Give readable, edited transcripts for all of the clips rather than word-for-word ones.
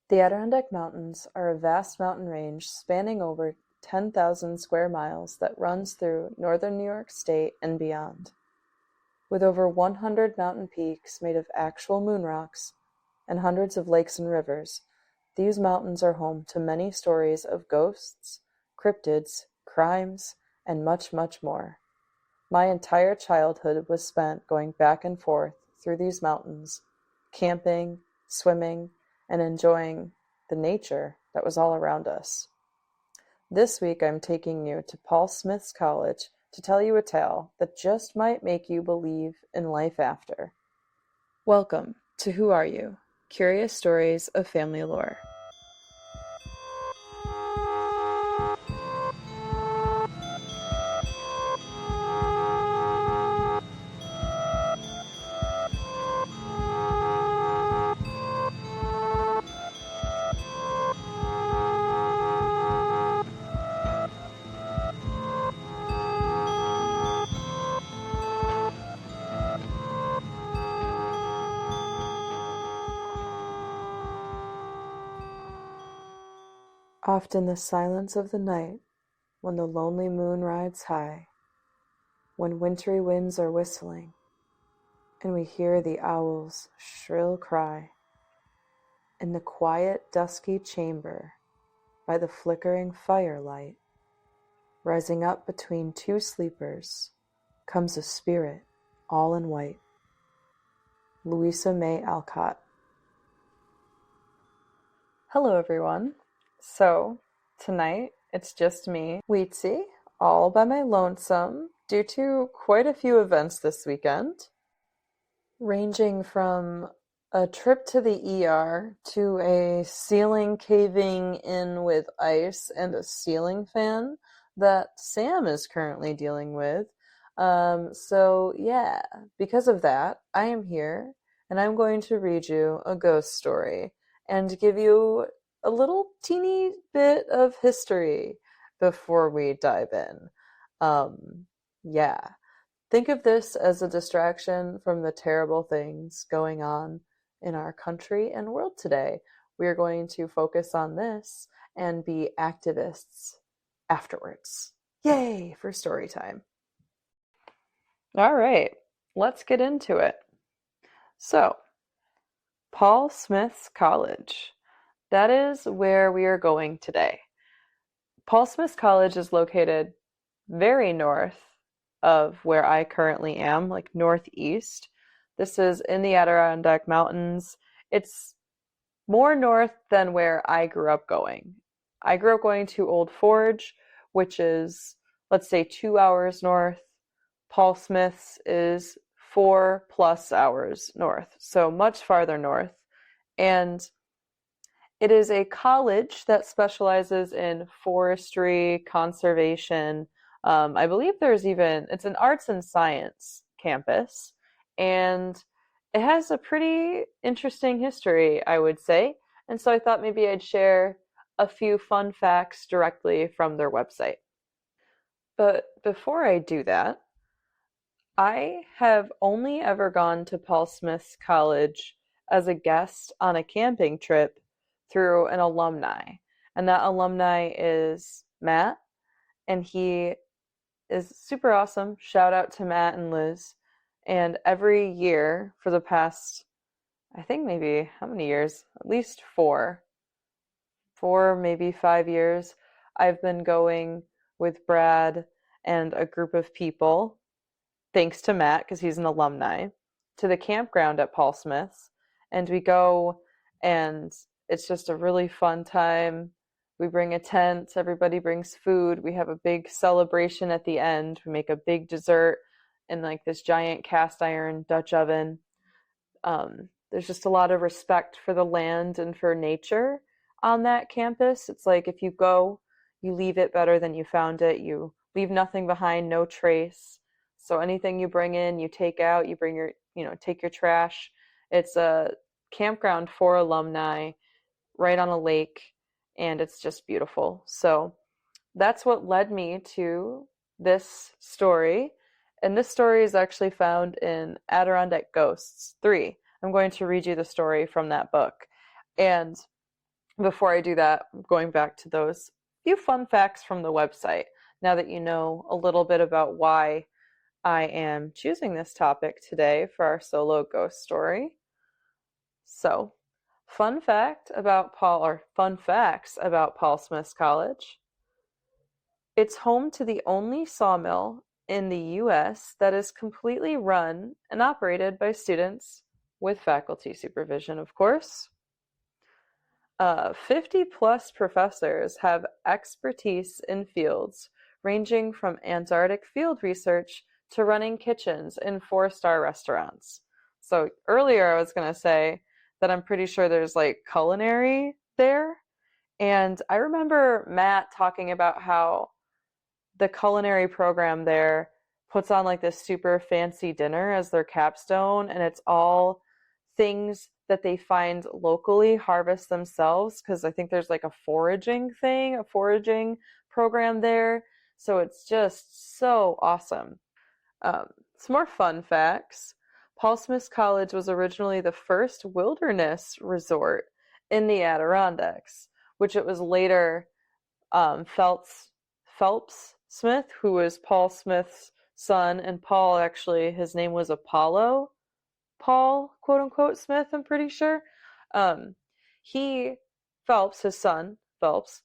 The Adirondack Mountains are a vast mountain range spanning over 10,000 square miles that runs through northern New York State and beyond. With over 100 mountain peaks made of actual moon rocks and hundreds of lakes and rivers, these mountains are home to many stories of ghosts, cryptids, crimes, and much, much more. My entire childhood was spent going back and forth through these mountains, camping, swimming, and enjoying the nature that was all around us. This week I'm taking you to Paul Smith's College to tell you a tale that just might make you believe in life after. Welcome to Who Are You? Curious Stories of Family Lore. Oft in the silence of the night, when the lonely moon rides high, when wintry winds are whistling, and we hear the owl's shrill cry, in the quiet dusky chamber, by the flickering firelight, rising up between two sleepers, comes a spirit all in white. Louisa May Alcott. Hello everyone. So, tonight it's just me, Wietze, all by my lonesome, due to quite a few events this weekend, ranging from a trip to the ER to a ceiling caving in with ice and a ceiling fan that Sam is currently dealing with. So because of that, I am here and I'm going to read you a ghost story and give you a little teeny bit of history before we dive in. Yeah. Think of this as a distraction from the terrible things going on in our country and world today. We are going to focus on this and be activists afterwards. Yay for story time. All right, let's get into it. So, Paul Smith's College. That is where we are going today. Paul Smith's College is located very north of where I currently am, like northeast. This is in the Adirondack Mountains. It's more north than where I grew up going. I grew up going to Old Forge, which is, let's say, 2 hours north. Paul Smith's is 4+ hours north, so much farther north. And it is a college that specializes in forestry, conservation. I believe it's an arts and science campus, and it has a pretty interesting history, I would say. And so I thought maybe I'd share a few fun facts directly from their website. But before I do that, I have only ever gone to Paul Smith's College as a guest on a camping trip through an alumni. And that alumni is Matt, and he is super awesome. Shout out to Matt and Liz. And every year for the past, I think maybe, how many years? At least four, maybe 5 years, I've been going with Brad and a group of people, thanks to Matt, because he's an alumni, to the campground at Paul Smith's. And we go, and it's just a really fun time. We bring a tent, everybody brings food. We have a big celebration at the end. We make a big dessert in like this giant cast iron Dutch oven. There's just a lot of respect for the land and for nature on that campus. It's like if you go, you leave it better than you found it. You leave nothing behind, no trace. So anything you bring in, you take out, you bring take your trash. It's a campground for alumni right on a lake, and it's just beautiful. So that's what led me to this story. And this story is actually found in Adirondack Ghosts 3. I'm going to read you the story from that book. And Before I do that, going back to those few fun facts from the website, now that you know a little bit about why I am choosing this topic today for our solo ghost story. So, fun facts about Paul Smith's College. It's home to the only sawmill in the US that is completely run and operated by students with faculty supervision, of course. 50 plus professors have expertise in fields ranging from Antarctic field research to running kitchens in 4-star restaurants. So earlier I was going to say that I'm pretty sure there's like culinary there. And I remember Matt talking about how the culinary program there puts on like this super fancy dinner as their capstone, and it's all things that they find locally, harvest themselves, because I think there's like a foraging program there. So it's just so awesome. Some more fun facts. Paul Smith's College was originally the first wilderness resort in the Adirondacks, which it was later Phelps Smith, who was Paul Smith's son, and Paul actually, his name was Apollo Paul, quote unquote, Smith, I'm pretty sure. He, Phelps, his son, Phelps,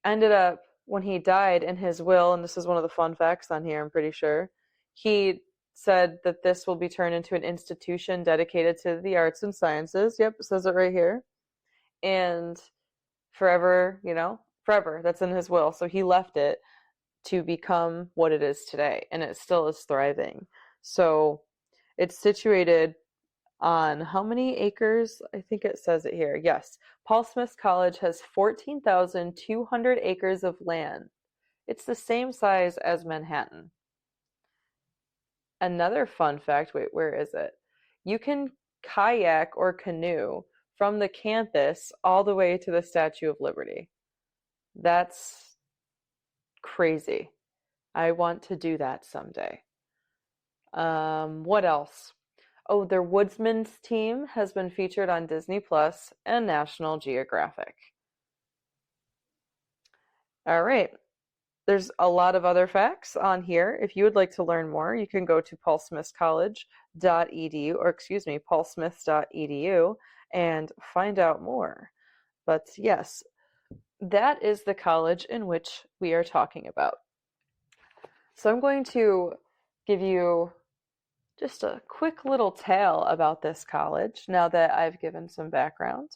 ended up, when he died in his will, and this is one of the fun facts on here, I'm pretty sure, he said that this will be turned into an institution dedicated to the arts and sciences. Yep, it says it right here. And forever, forever, that's in his will. So he left it to become what it is today, and it still is thriving. So it's situated on how many acres? I think it says it here. Yes. Paul Smith's College has 14,200 acres of land. It's the same size as Manhattan. Another fun fact, wait, where is it? You can kayak or canoe from the campus all the way to the Statue of Liberty. That's crazy. I want to do that someday. What else? Oh, their Woodsman's team has been featured on Disney Plus and National Geographic. All right. There's a lot of other facts on here. If you would like to learn more, you can go to paulsmithscollege.edu, or excuse me, paulsmiths.edu, and find out more. But yes, that is the college in which we are talking about. So I'm going to give you just a quick little tale about this college now that I've given some background.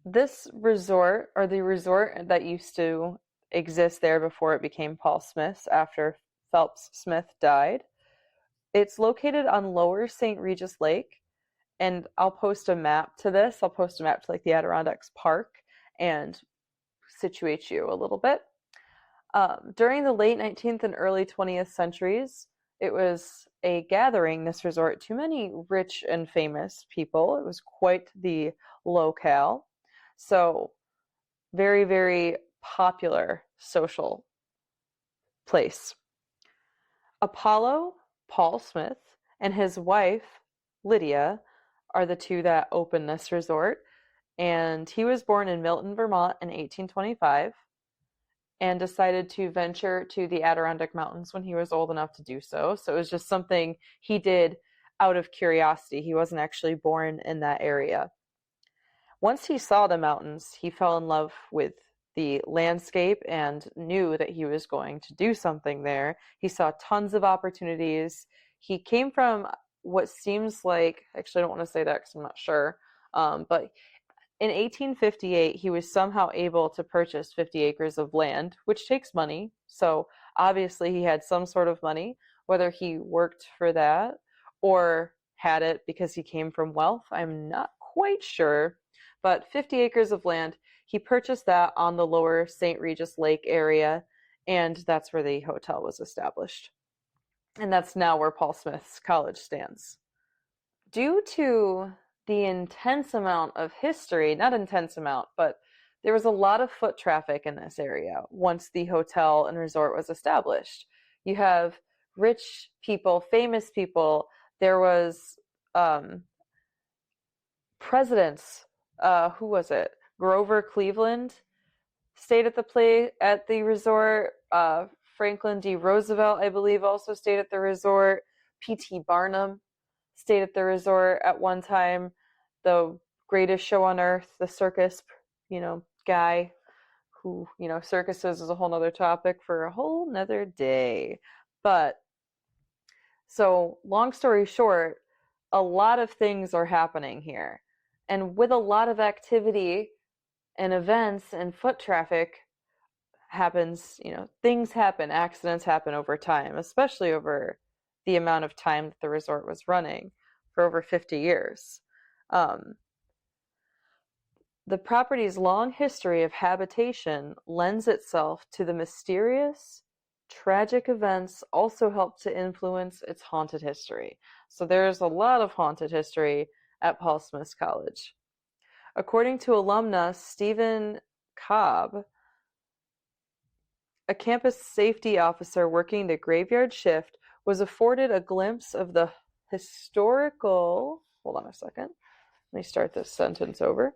This resort, or the resort that used to exist there before it became Paul Smith's after Phelps Smith died, it's located on Lower St. Regis Lake, and I'll post a map to this. I'll post a map to like the Adirondacks Park and situate you a little bit. During the late 19th and early 20th centuries, it was a gathering, this resort, to many rich and famous people. It was quite the locale. So, very, very popular social place. Apollo, Paul Smith, and his wife, Lydia, are the two that opened this resort. And he was born in Milton, Vermont in 1825 and decided to venture to the Adirondack Mountains when he was old enough to do so. So it was just something he did out of curiosity. He wasn't actually born in that area. Once he saw the mountains, he fell in love with the landscape and knew that he was going to do something there. He saw tons of opportunities. He came from what seems like, actually I don't want to say that because I'm not sure, but in 1858, he was somehow able to purchase 50 acres of land, which takes money. So obviously he had some sort of money, whether he worked for that or had it because he came from wealth, I'm not quite sure. But 50 acres of land, he purchased that on the lower St. Regis Lake area, and that's where the hotel was established. And that's now where Paul Smith's College stands. Due to the intense amount of history, not intense amount, but there was a lot of foot traffic in this area once the hotel and resort was established. You have rich people, famous people. There was presidents who was it? Grover Cleveland stayed at the resort. Franklin D. Roosevelt, I believe, also stayed at the resort. P.T. Barnum stayed at the resort at one time. The greatest show on earth, the circus, guy who, circuses is a whole nother topic for a whole nother day. But so, long story short, a lot of things are happening here. And with a lot of activity and events and foot traffic happens, things happen, accidents happen over time, especially over the amount of time that the resort was running for over 50 years. The property's long history of habitation lends itself to the mysterious, tragic events also help to influence its haunted history. So there's a lot of haunted history at Paul Smith's College. According to alumnus Stephen Cobb, a campus safety officer working the graveyard shift was afforded a glimpse of the historical... Hold on a second. Let me start this sentence over.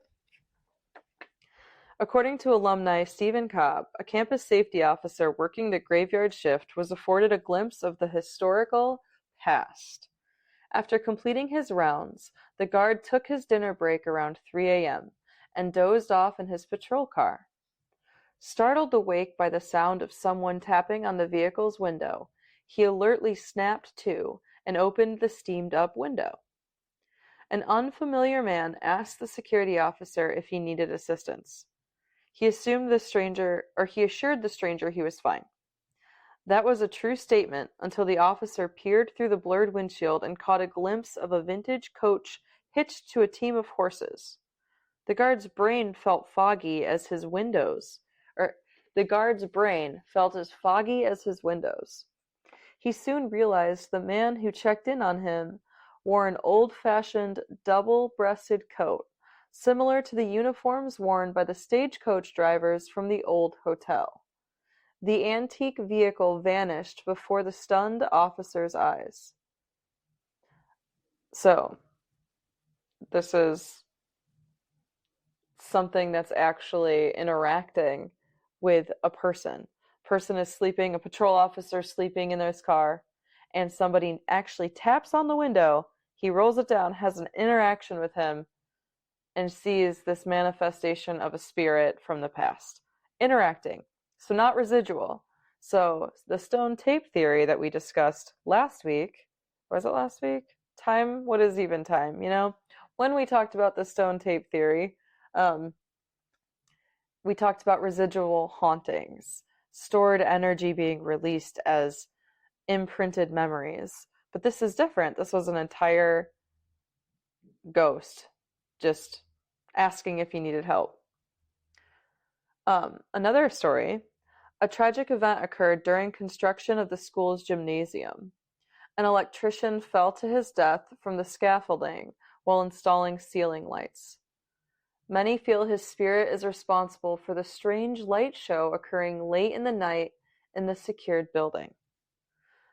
According to alumni Stephen Cobb, a campus safety officer working the graveyard shift was afforded a glimpse of the historical past. After completing his rounds, the guard took his dinner break around 3 a.m. and dozed off in his patrol car. Startled awake by the sound of someone tapping on the vehicle's window, he alertly snapped to and opened the steamed-up window. An unfamiliar man asked the security officer if he needed assistance. He assured the stranger he was fine. That was a true statement until the officer peered through the blurred windshield and caught a glimpse of a vintage coach hitched to a team of horses. The guard's brain felt as foggy as his windows. He soon realized the man who checked in on him wore an old-fashioned double-breasted coat, similar to the uniforms worn by the stagecoach drivers from the old hotel. The antique vehicle vanished before the stunned officer's eyes. So, this is something that's actually interacting with a person. Person is sleeping, a patrol officer sleeping in his car, and somebody actually taps on the window. He rolls it down, has an interaction with him, and sees this manifestation of a spirit from the past. Interacting. So not residual. So the stone tape theory that we discussed last week, was it last week? Time? What is even time? When we talked about the stone tape theory, we talked about residual hauntings, stored energy being released as imprinted memories. But this is different. This was an entire ghost just asking if he needed help. Another story, a tragic event occurred during construction of the school's gymnasium. An electrician fell to his death from the scaffolding while installing ceiling lights. Many feel his spirit is responsible for the strange light show occurring late in the night in the secured building.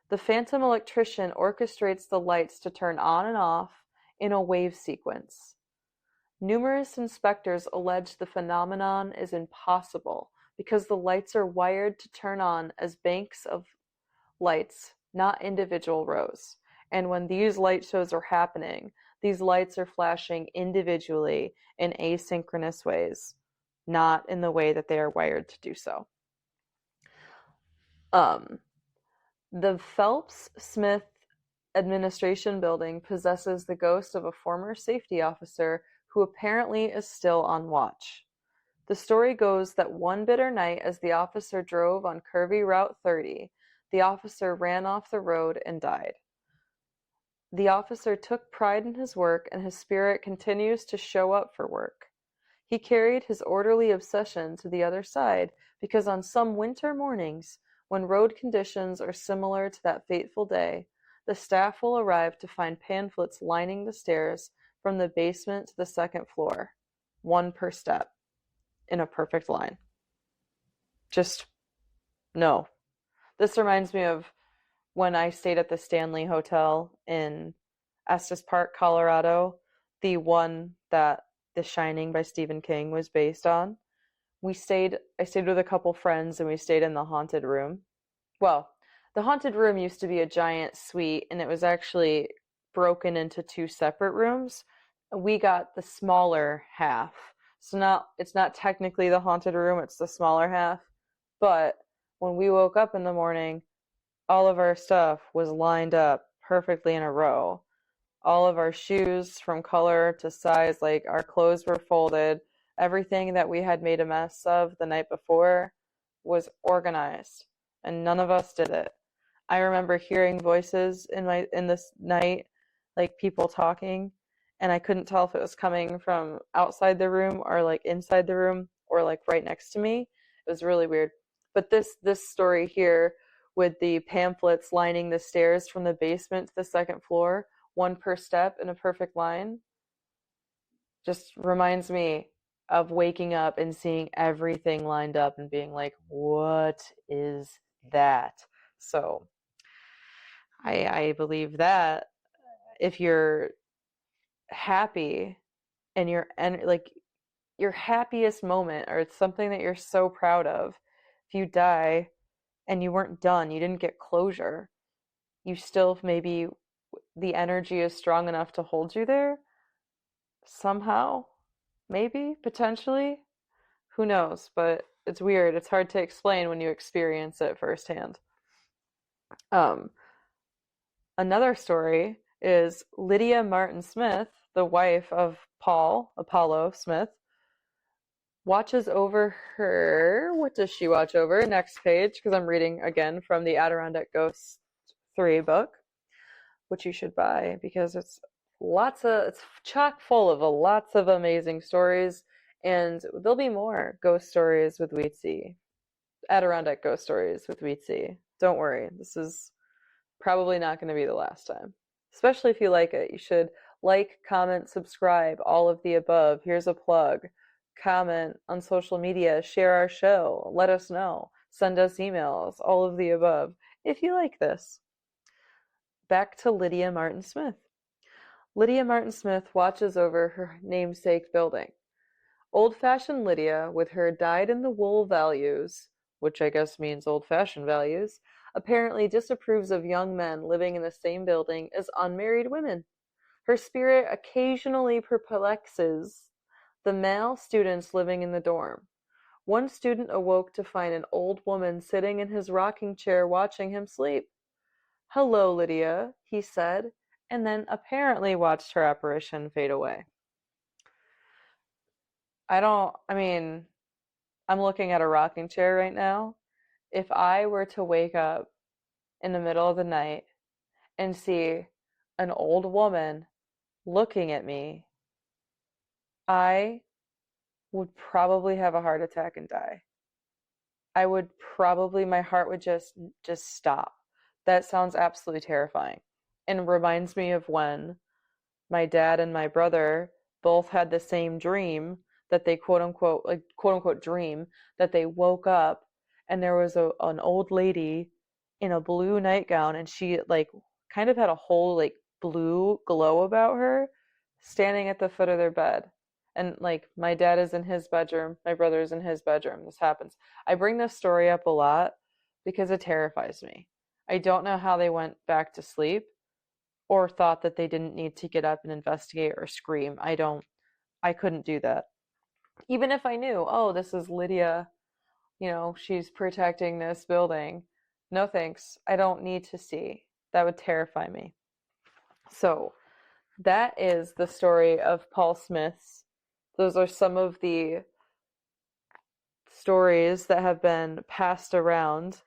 The phantom electrician orchestrates the lights to turn on and off in a wave sequence. Numerous inspectors allege the phenomenon is impossible because the lights are wired to turn on as banks of lights, not individual rows. And when these light shows are happening, these lights are flashing individually in asynchronous ways, not in the way that they are wired to do so. The Phelps-Smith Administration Building possesses the ghost of a former safety officer who apparently is still on watch. The story goes that one bitter night as the officer drove on curvy Route 30, the officer ran off the road and died. The officer took pride in his work and his spirit continues to show up for work. He carried his orderly obsession to the other side because on some winter mornings, when road conditions are similar to that fateful day, the staff will arrive to find pamphlets lining the stairs from the basement to the second floor, one per step, in a perfect line. Just, no. This reminds me of when I stayed at the Stanley Hotel in Estes Park, Colorado, the one that The Shining by Stephen King was based on. I stayed with a couple friends and we stayed in the haunted room. Well, the haunted room used to be a giant suite and it was actually broken into two separate rooms. We got the smaller half. So it's not technically the haunted room, it's the smaller half. But when we woke up in the morning, all of our stuff was lined up perfectly in a row. All of our shoes from color to size, like our clothes were folded. Everything that we had made a mess of the night before was organized, and none of us did it. I remember hearing voices in this night, like people talking, and I couldn't tell if it was coming from outside the room or like inside the room or like right next to me. It was really weird. But this story here with the pamphlets lining the stairs from the basement to the second floor, one per step in a perfect line, just reminds me of waking up and seeing everything lined up and being like, what is that? So I believe that if you're happy and like your happiest moment or it's something that you're so proud of, if you die and you weren't done, you didn't get closure, you still maybe the energy is strong enough to hold you there somehow, maybe, potentially. Who knows? But it's weird. It's hard to explain when you experience it firsthand. Um, Another story is Lydia Martin Smith, the wife of Apollo Smith, watches over her. What does she watch over? Next page, because I'm reading again from the Adirondack Ghosts 3 book, which you should buy because it's chock full of lots of amazing stories, and there'll be more ghost stories with Wietze. Adirondack ghost stories with Wietze. Don't worry, this is probably not going to be the last time. Especially if you like it. You should like, comment, subscribe, all of the above. Here's a plug. Comment on social media, share our show, let us know, send us emails, all of the above, if you like this. Back to Lydia Martin Smith. Lydia Martin Smith watches over her namesake building. Old-fashioned Lydia, with her dyed-in-the-wool values, which I guess means old-fashioned values, apparently disapproves of young men living in the same building as unmarried women. Her spirit occasionally perplexes the male students living in the dorm. One student awoke to find an old woman sitting in his rocking chair watching him sleep. "Hello, Lydia," he said, and then apparently watched her apparition fade away. I mean, I'm looking at a rocking chair right now. If I were to wake up in the middle of the night and see an old woman looking at me, I would probably have a heart attack and die. My heart would just stop. That sounds absolutely terrifying and reminds me of when my dad and my brother both had the same dream that they quote unquote dream that they woke up and there was an old lady in a blue nightgown and she like kind of had a whole like blue glow about her standing at the foot of their bed. And like my dad is in his bedroom, my brother's in his bedroom. This happens. I bring this story up a lot because it terrifies me. I don't know how they went back to sleep or thought that they didn't need to get up and investigate or scream. I couldn't do that. Even if I knew, oh, this is Lydia, she's protecting this building. No thanks. I don't need to see. That would terrify me. So, that is the story of Paul Smith's. Those are some of the stories that have been passed around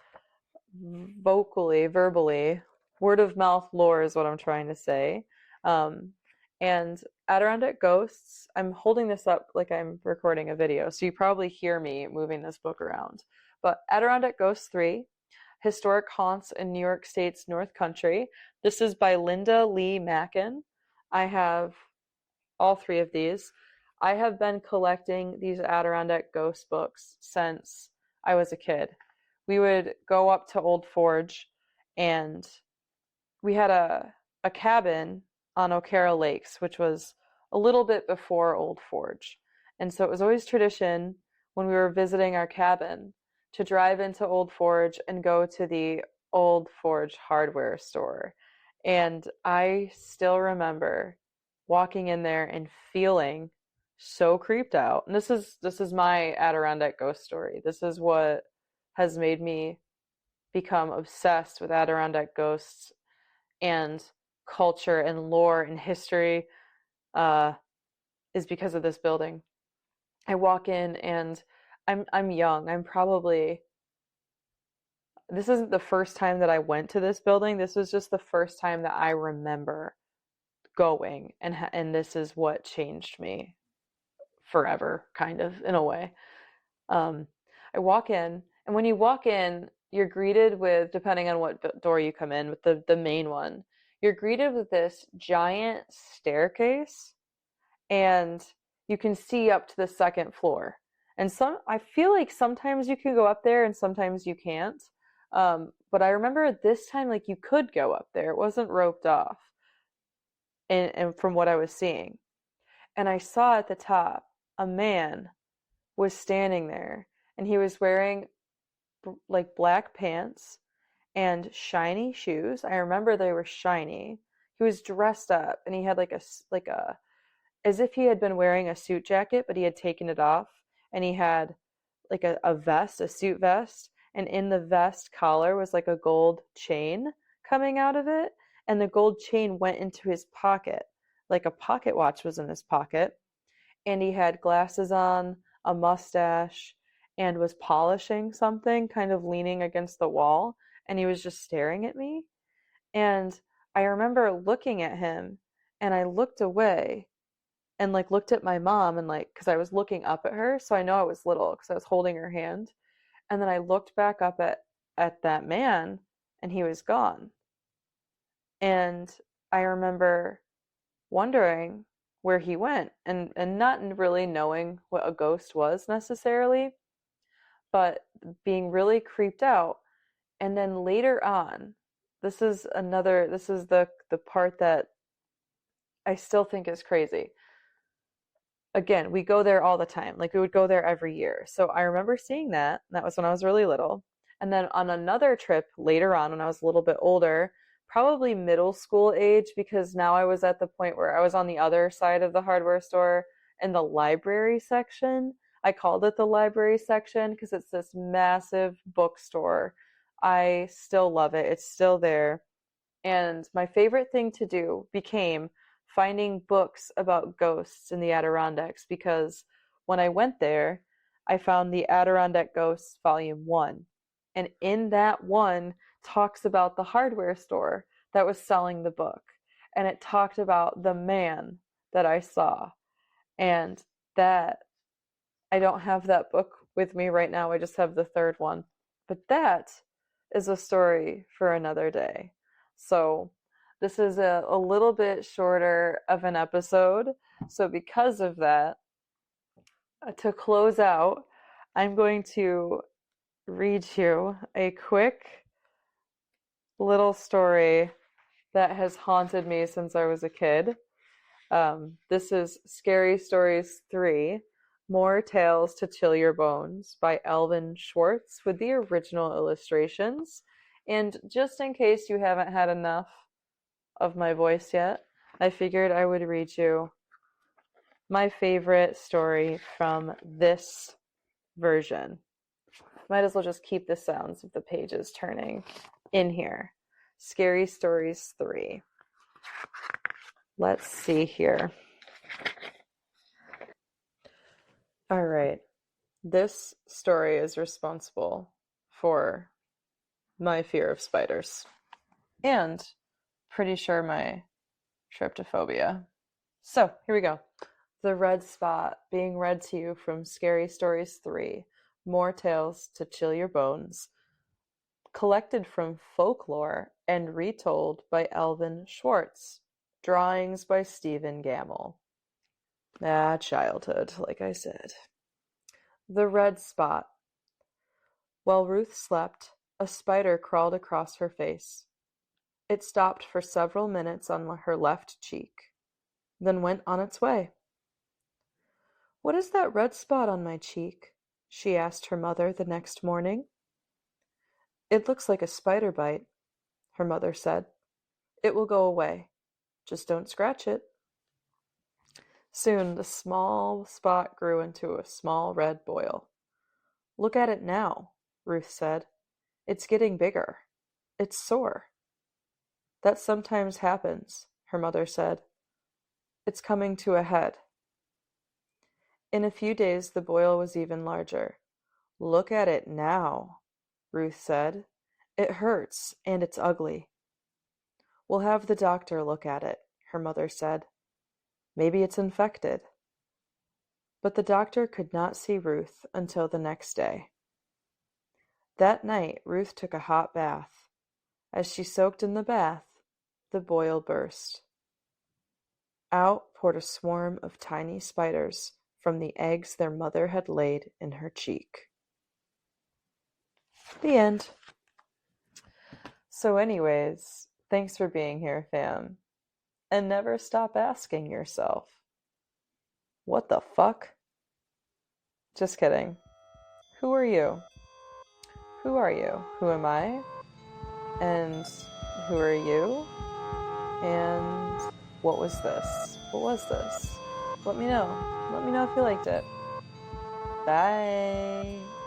verbally. Word of mouth lore is what I'm trying to say. And Adirondack Ghosts, I'm holding this up like I'm recording a video, so you probably hear me moving this book around. But Adirondack Ghosts 3, Historic Haunts in New York State's North Country. This is by Linda Lee Mackin. I have all 3 of these. I have been collecting these Adirondack Ghost books since I was a kid. We would go up to Old Forge and we had a cabin on O'Cara Lakes, which was a little bit before Old Forge. And so it was always tradition when we were visiting our cabin to drive into Old Forge and go to the Old Forge hardware store. And I still remember walking in there and feeling so creeped out. And this is my Adirondack ghost story. This is what has made me become obsessed with Adirondack ghosts and culture and lore and history, uh, is because of this building. I walk in and I'm young. I'm probably This isn't the first time that I went to this building. This was just the first time that I remember going, and this is what changed me forever, kind of, in a way. Um, I walk in, and when you walk in, you're greeted with, depending on what door you come in, with the main one, you're greeted with this giant staircase, and you can see up to the second floor. And I feel like sometimes you can go up there and sometimes you can't. But I remember at this time, like, you could go up there. It wasn't roped off, and from what I was seeing. And I saw at the top a man was standing there, and he was wearing like black pants and shiny shoes. I remember they were shiny. He was dressed up, and he had like a as if he had been wearing a suit jacket, but he had taken it off, and he had like a vest, a suit vest, and in the vest collar was like a gold chain coming out of it, and the gold chain went into his pocket. Like a pocket watch was in his pocket, and he had glasses on, a mustache, and was polishing something, kind of leaning against the wall, and he was just staring at me. And I remember looking at him, and I looked away and like looked at my mom, and like, because I was looking up at her, so I know I was little because I was holding her hand. And then I looked back up at that man, and he was gone. And I remember wondering where he went, and not really knowing what a ghost was necessarily, but being really creeped out. And then later on, this is the part that I still think is crazy. Again, we go there all the time. Like, we would go there every year. So I remember seeing that. That was when I was really little. And then on another trip later on, when I was a little bit older, probably middle school age, because now I was at the point where I was on the other side of the hardware store in the library section. I called it the library section because it's this massive bookstore. I still love it. It's still there. And my favorite thing to do became finding books about ghosts in the Adirondacks, because when I went there, I found the Adirondack Ghosts Volume 1. And in that one talks about the hardware store that was selling the book. And it talked about the man that I saw. And that, I don't have that book with me right now. I just have the third one. But that is a story for another day. So this is a little bit shorter of an episode. So because of that, to close out, I'm going to read you a quick little story that has haunted me since I was a kid. This is Scary Stories 3, More Tales to Chill Your Bones by Alvin Schwartz with the original illustrations. And just in case you haven't had enough of my voice yet, I figured I would read you my favorite story from this version. Might as well just keep the sounds of the pages turning in here. Scary Stories 3. Let's see here. All right. This story is responsible for my fear of spiders and pretty sure my tryptophobia. So, here we go. The Red Spot, being read to you from Scary Stories 3, More Tales to Chill Your Bones, collected from folklore and retold by Alvin Schwartz, drawings by Stephen Gamble. Childhood, like I said. The Red Spot. While Ruth slept, a spider crawled across her face. It stopped for several minutes on her left cheek. then went on its way. "What is that red spot on my cheek?" she asked her mother the next morning. "It looks like a spider bite," her mother said. "It will go away. Just don't scratch it." Soon the small spot grew into a small red boil. "Look at it now," Ruth said. "It's getting bigger. It's sore." "That sometimes happens," her mother said. "It's coming to a head." In a few days the boil was even larger. "Look at it now," Ruth said. "It hurts, and it's ugly." "We'll have the doctor look at it," her mother said. "Maybe it's infected." But the doctor could not see Ruth until the next day. That night Ruth took a hot bath. As she soaked in the bath, the boil burst. Out poured a swarm of tiny spiders from the eggs their mother had laid in her cheek. The end. So anyways, thanks for being here, fam. And never stop asking yourself, what the fuck? Just kidding. Who are you? Who are you? Who am I? And who are you? And what was this? What was this? Let me know. Let me know if you liked it. Bye.